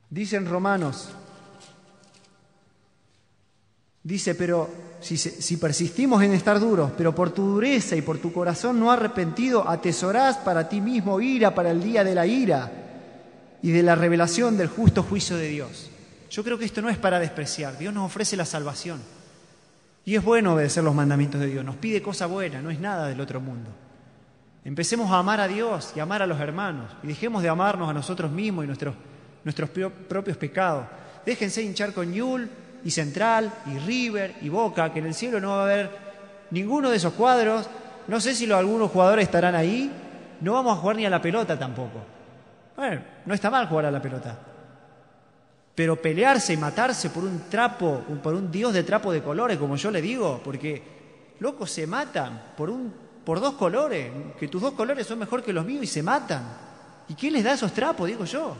A: Dice en Romanos, pero si persistimos en estar duros, pero por tu dureza y por tu corazón no arrepentido, atesorás para ti mismo ira para el día de la ira y de la revelación del justo juicio de Dios. Yo creo que esto no es para despreciar. Dios nos ofrece la salvación. Y es bueno obedecer los mandamientos de Dios. Nos pide cosa buena, no es nada del otro mundo. Empecemos a amar a Dios y a amar a los hermanos. Y dejemos de amarnos a nosotros mismos y nuestros propios pecados. Déjense hinchar con Newell's y Central y River y Boca, que en el cielo no va a haber ninguno de esos cuadros. No sé si algunos jugadores estarán ahí. No vamos a jugar ni a la pelota tampoco. Bueno, no está mal jugar a la pelota. Pero pelearse y matarse por un trapo, por un Dios de trapo de colores, como yo le digo, porque locos se matan por dos colores, que tus dos colores son mejor que los míos y se matan. ¿Y quién les da esos trapos, digo yo?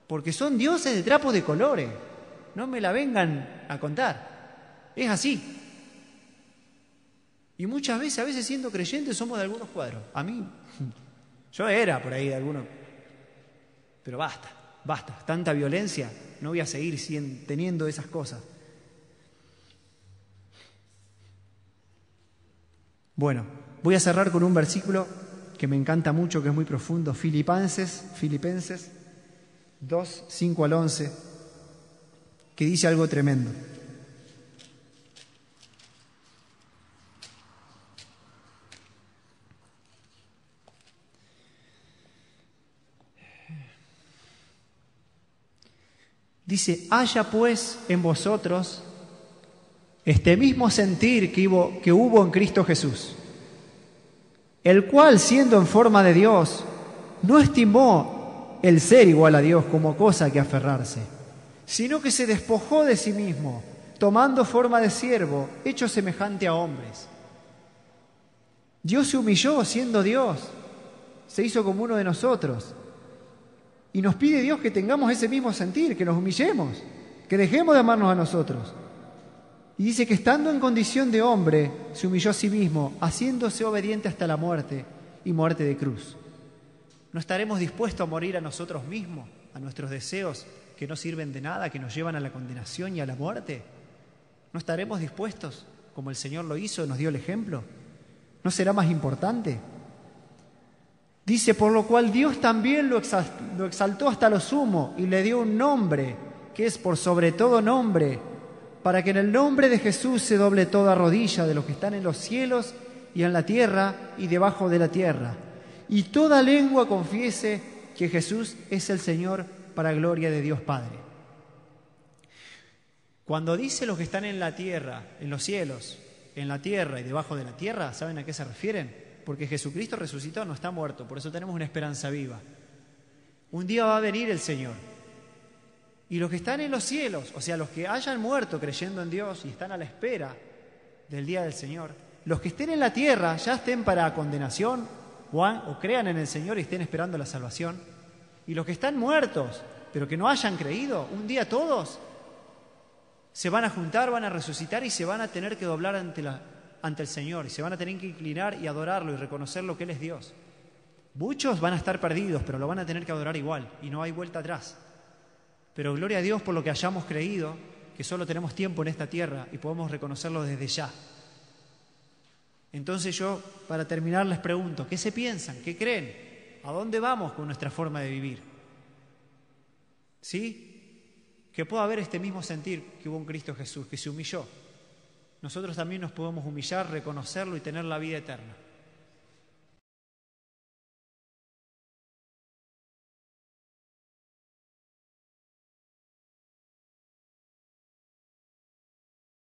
A: Porque son dioses de trapos de colores. No me la vengan a contar. Es así. Y muchas veces, a veces siendo creyentes, somos de algunos cuadros. A mí, yo era por ahí de algunos. Pero basta. Tanta violencia. No voy a seguir teniendo esas cosas. Bueno, voy a cerrar con un versículo que me encanta mucho, que es muy profundo. Filipenses 2, 5 al 11, que dice algo tremendo. Dice, haya pues en vosotros este mismo sentir que hubo en Cristo Jesús, el cual, siendo en forma de Dios, no estimó el ser igual a Dios como cosa que aferrarse, sino que se despojó de sí mismo, tomando forma de siervo, hecho semejante a hombres. Dios se humilló siendo Dios, se hizo como uno de nosotros. Y nos pide Dios que tengamos ese mismo sentir, que nos humillemos, que dejemos de amarnos a nosotros. Y dice que estando en condición de hombre, se humilló a sí mismo, haciéndose obediente hasta la muerte y muerte de cruz. ¿No estaremos dispuestos a morir a nosotros mismos, a nuestros deseos que no sirven de nada, que nos llevan a la condenación y a la muerte? ¿No estaremos dispuestos, como el Señor lo hizo, nos dio el ejemplo? ¿No será más importante? Dice, por lo cual Dios también lo exaltó hasta lo sumo y le dio un nombre, que es por sobre todo nombre, para que en el nombre de Jesús se doble toda rodilla de los que están en los cielos y en la tierra y debajo de la tierra, y toda lengua confiese que Jesús es el Señor, para gloria de Dios Padre. Cuando dice los que están en la tierra, en los cielos, en la tierra y debajo de la tierra, ¿saben a qué se refieren? Porque Jesucristo resucitó, no está muerto, por eso tenemos una esperanza viva. Un día va a venir el Señor. Y los que están en los cielos, o sea, los que hayan muerto creyendo en Dios y están a la espera del día del Señor, los que estén en la tierra, ya estén para condenación o crean en el Señor y estén esperando la salvación, y los que están muertos, pero que no hayan creído, un día todos se van a juntar, van a resucitar y se van a tener que doblar ante el Señor, y se van a tener que inclinar y adorarlo y reconocer lo que Él es Dios. Muchos van a estar perdidos, pero lo van a tener que adorar igual, y no hay vuelta atrás. Pero gloria a Dios por lo que hayamos creído, que solo tenemos tiempo en esta tierra y podemos reconocerlo desde ya. Entonces yo, para terminar, les pregunto, ¿qué se piensan? ¿Qué creen? ¿A dónde vamos con nuestra forma de vivir? ¿Sí? Que pueda haber este mismo sentir que hubo en Cristo Jesús, que se humilló. Nosotros también nos podemos humillar, reconocerlo y tener la vida eterna.